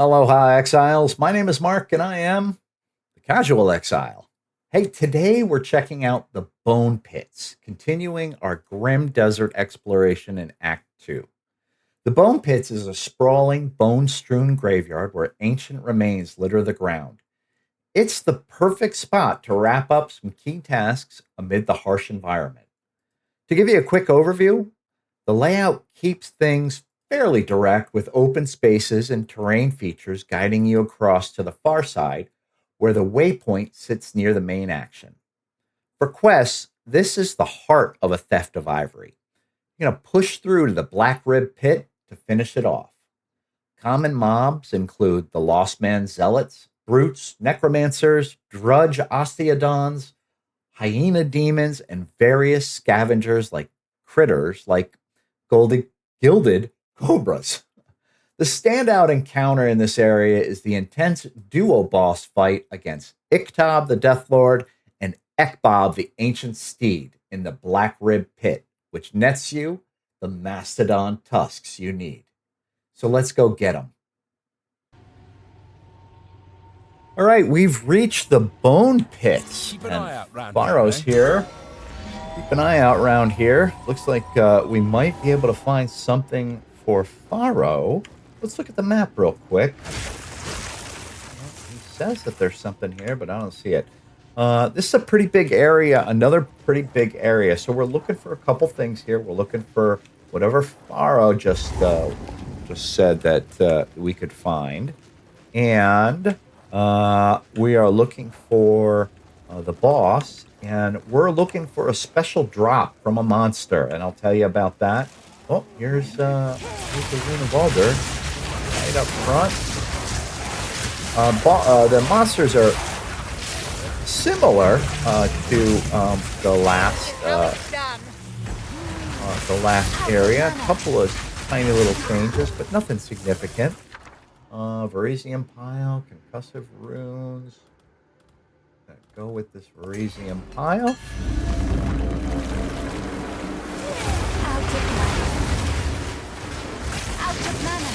Aloha, Exiles. My name is Mark, and I am the Casual Exile. Hey, today we're checking out the Bone Pits, continuing our grim desert exploration in Act 2. The Bone Pits is a sprawling, bone-strewn graveyard where ancient remains litter the ground. It's the perfect spot to wrap up some key tasks amid the harsh environment. To give you a quick overview, the layout keeps things fairly direct with open spaces and terrain features guiding you across to the far side where the waypoint sits near the main action. For quests, this is the heart of A Theft of Ivory. You're going to push through to the Blackrib Pit to finish it off. Common mobs include the Lost-Men Zealots, brutes, necromancers, Drudge Osseodons, Hyena Demons, and various scavengers like critters like Gilded Cobras. The standout encounter in this area is the intense duo boss fight against Iktab the Deathlord and Ekbab the ancient Steed in the Blackrib Pit, which nets you the Mastodon Tusks you need. So let's go get them. All right, we've reached the Bone Pits. Keep an eye out round Faro's here. Keep an eye out around here. Looks like we might be able to find something for Faro. Let's look at the map real quick. Well, he says that there's something here, but I don't see it. This is a pretty big area, another pretty big area. So we're looking for a couple things here. We're looking for whatever Faro just said that we could find. And we are looking for the boss. And we're looking for a special drop from a monster. And I'll tell you about that. Oh, here's the Rune of Aldur right up front. The monsters are similar to the last area. A couple of tiny little changes, but nothing significant. Verisium pile, concussive runes. Go with this Verisium pile. Out of mana.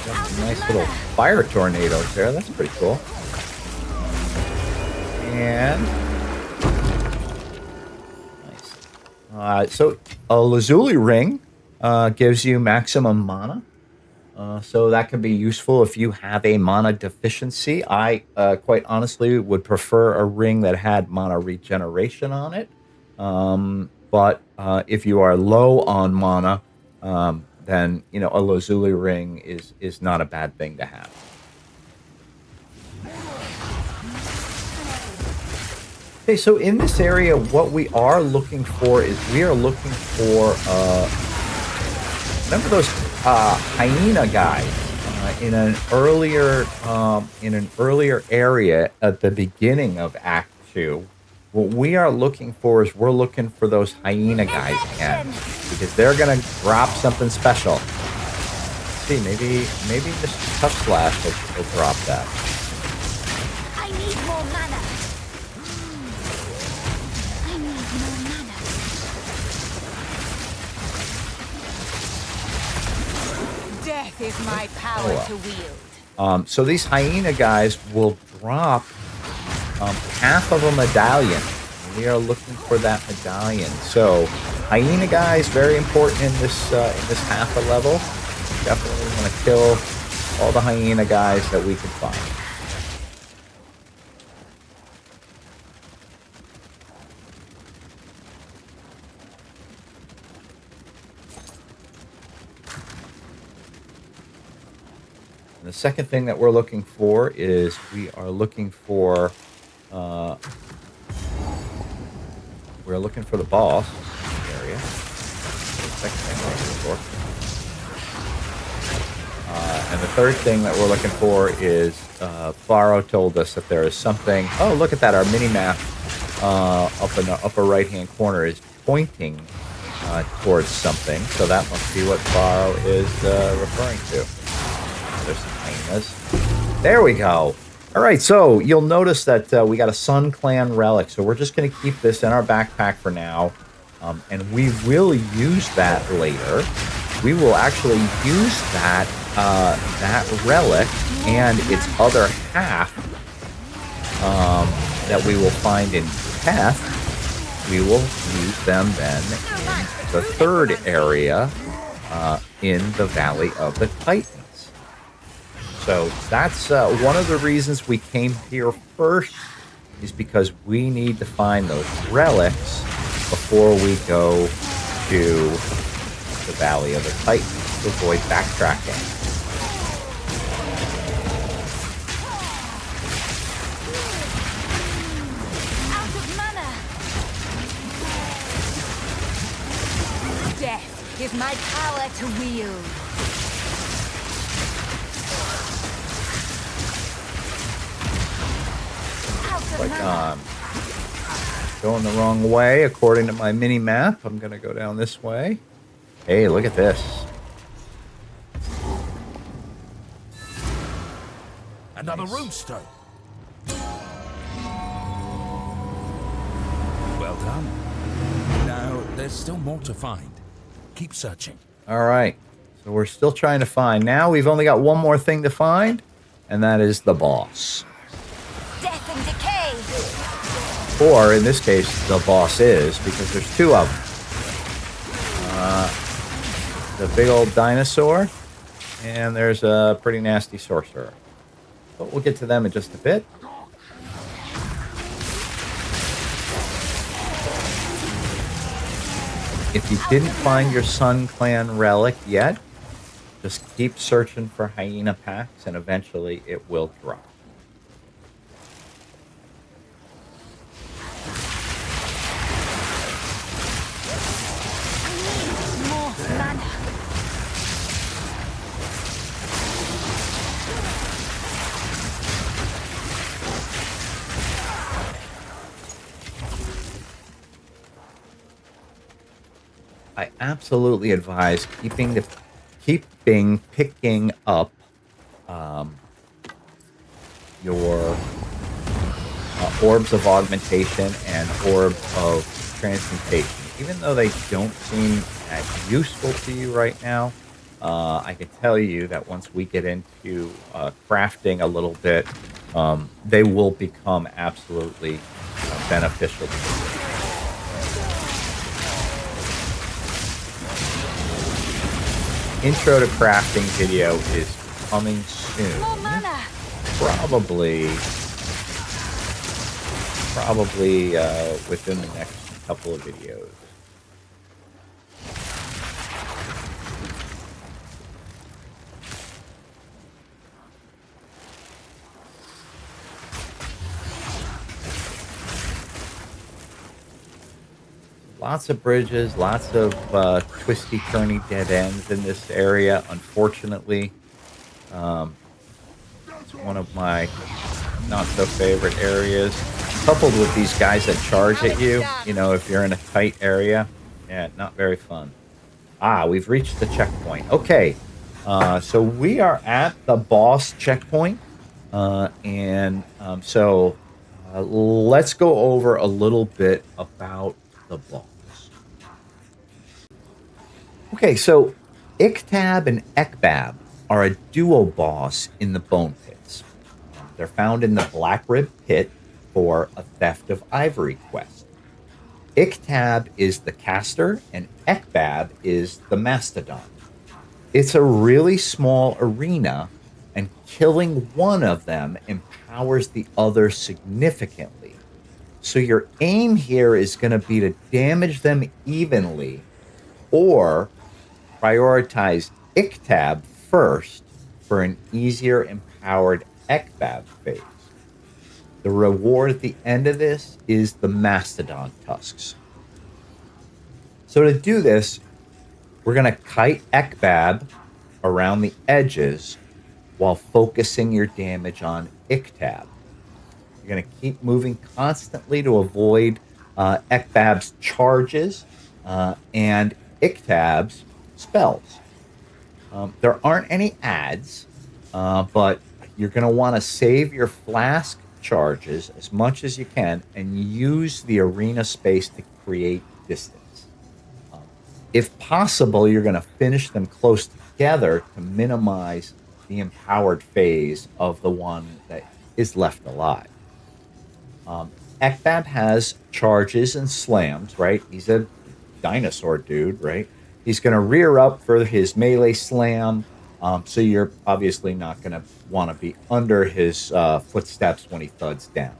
Got some nice little fire tornadoes there. That's pretty cool. And so a Lazuli ring gives you maximum mana. So that can be useful if you have a mana deficiency. I quite honestly would prefer a ring that had mana regeneration on it. But if you are low on mana, then a Lazuli ring is not a bad thing to have. Okay, so in this area, what we are looking for is remember those hyena guys in an earlier area at the beginning of Act 2. What we are looking for is we're looking for those hyena guys again because they're gonna drop something special. Let's see, maybe this Tough Slash will drop that. I need more mana. Death is my power to wield. So these hyena guys will drop half of a medallion. We are looking for that medallion. So hyena guys, very important in this half a level. Definitely want to kill all the hyena guys that we can find. The second thing that we're looking for is the boss area. The second thing we're looking for. And the third thing that we're looking for is Faro told us that there is something. Oh, look at that! Our mini map up in the upper right-hand corner is pointing towards something. So that must be what Faro is referring to. There's some hyenas. There we go. All right, so you'll notice that we got a Sun Clan Relic, so we're just going to keep this in our backpack for now, and we will use that later. We will actually use that relic and its other half that we will find in Death. We will use them then in the third area in the Valley of the Titans. So that's one of the reasons we came here first, is because we need to find those relics before we go to the Valley of the Titans to avoid backtracking. Out of mana. Death is my power to wield. Like going the wrong way according to my mini map. I'm gonna go down this way. Hey, look at this. Another Runestone. Well done. Now, there's still more to find. Keep searching. All right. So we're still trying to find. Now we've only got one more thing to find, and that is the boss. Death and decay. Or, in this case, the boss is, because there's two of them. The big old dinosaur, and there's a pretty nasty sorcerer. But we'll get to them in just a bit. If you didn't find your Sun Clan Relic yet, just keep searching for Hyena packs, and eventually it will drop. I absolutely advise picking up your orbs of augmentation and orbs of transmutation. Even though they don't seem as useful to you right now, I can tell you that once we get into crafting a little bit, they will become absolutely beneficial to you. Intro to crafting video is coming soon. Probably within the next couple of videos. Lots of bridges, lots of twisty, turny dead ends in this area. Unfortunately, it's one of my not-so-favorite areas. Coupled with these guys that charge at you, you know, if you're in a tight area, yeah, not very fun. Ah, we've reached the checkpoint. Okay, so we are at the boss checkpoint, so let's go over a little bit about the boss. Okay, so Iktab and Ekbab are a duo boss in the Bone Pits. They're found in the Blackrib Pit for A Theft of Ivory quest. Iktab is the caster and Ekbab is the Mastodon. It's a really small arena, and killing one of them empowers the other significantly. So your aim here is going to be to damage them evenly, or prioritize Iktab first for an easier empowered Ekbab phase. The reward at the end of this is the Mastodon Tusks. So to do this, we're going to kite Ekbab around the edges while focusing your damage on Iktab. You're going to keep moving constantly to avoid Ekbab's charges and Iktab's spells. There aren't any ads, but you're going to want to save your flask charges as much as you can and use the arena space to create distance. If possible, you're going to finish them close together to minimize the empowered phase of the one that is left alive. Ekbab has charges and slams, right? He's a dinosaur dude, right? He's going to rear up for his melee slam. So you're obviously not going to want to be under his footsteps when he thuds down.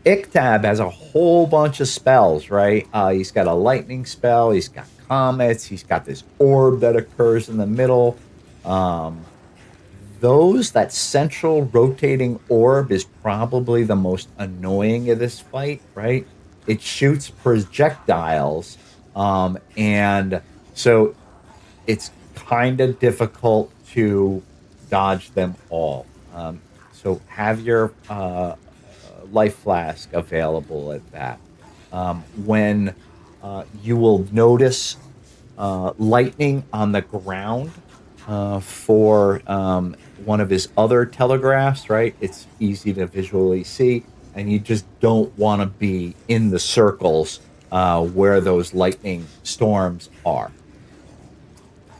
Iktab has a whole bunch of spells, right? He's got a lightning spell. He's got comets. He's got this orb that occurs in the middle. That central rotating orb is probably the most annoying of this fight, right? It shoots projectiles, and so it's kind of difficult to dodge them all. So have your life flask available at that. When you will notice lightning on the ground for one of his other telegraphs, right? It's easy to visually see, and you just don't want to be in the circles where those lightning storms are.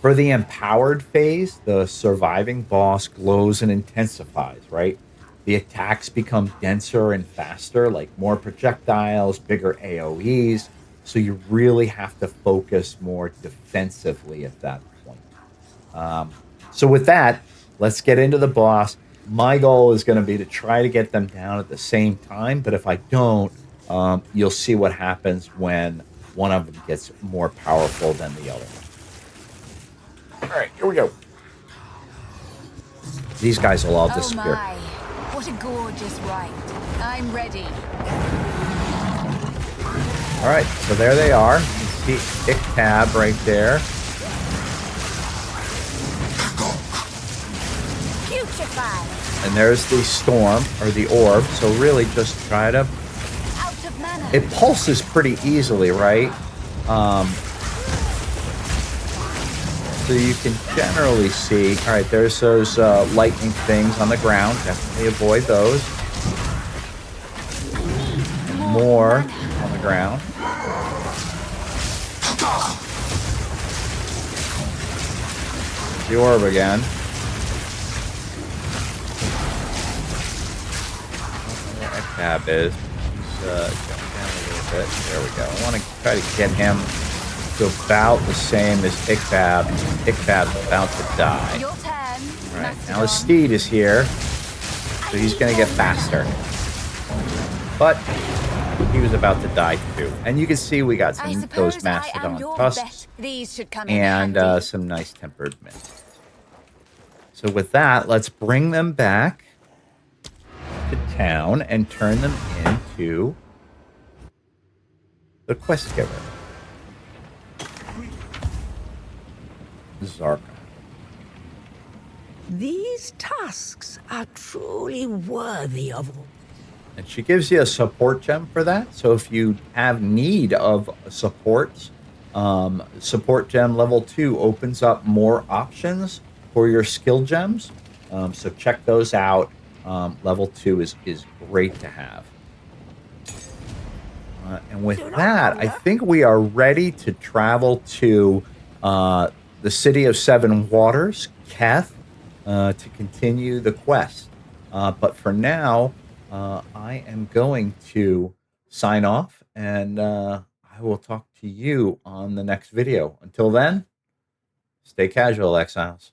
For the empowered phase, the surviving boss glows and intensifies, right? The attacks become denser and faster, like more projectiles, bigger AoEs, so you really have to focus more defensively at that point. So with that, let's get into the boss. My goal is going to be to try to get them down at the same time, but if I don't, you'll see what happens when one of them gets more powerful than the other. All right, here we go. These guys will all disappear. Oh my, what a gorgeous rite. I'm ready. All right, so there they are. You see Iktab right there. Putrefy. And there's the storm, or the orb. So really just try to... Out of mana. It pulses pretty easily, right? So you can generally see... All right, there's those lightning things on the ground. Definitely avoid those. And more on the ground. The orb again. Tab is. He's going down a little bit. There we go. I want to try to get him to about the same as Iktab. Iktab's about to die. Your turn. All right, Mastodon. now his Steed is here, so he's going to get faster. But he was about to die too. And you can see we got I some suppose those I am Mastodon your Tusks best. These should come in and handy. some nice tempered mints. So with that, let's bring them back to town and turn them into the quest giver. Zarka. These tusks are truly worthy of... And she gives you a support gem for that. So if you have need of supports, support gem level 2 opens up more options for your skill gems. So check those out. Level 2 is great to have. And with that, I think we are ready to travel to the City of Seven Waters, Keth, to continue the quest. But for now, I am going to sign off, and I will talk to you on the next video. Until then, stay casual, Exiles.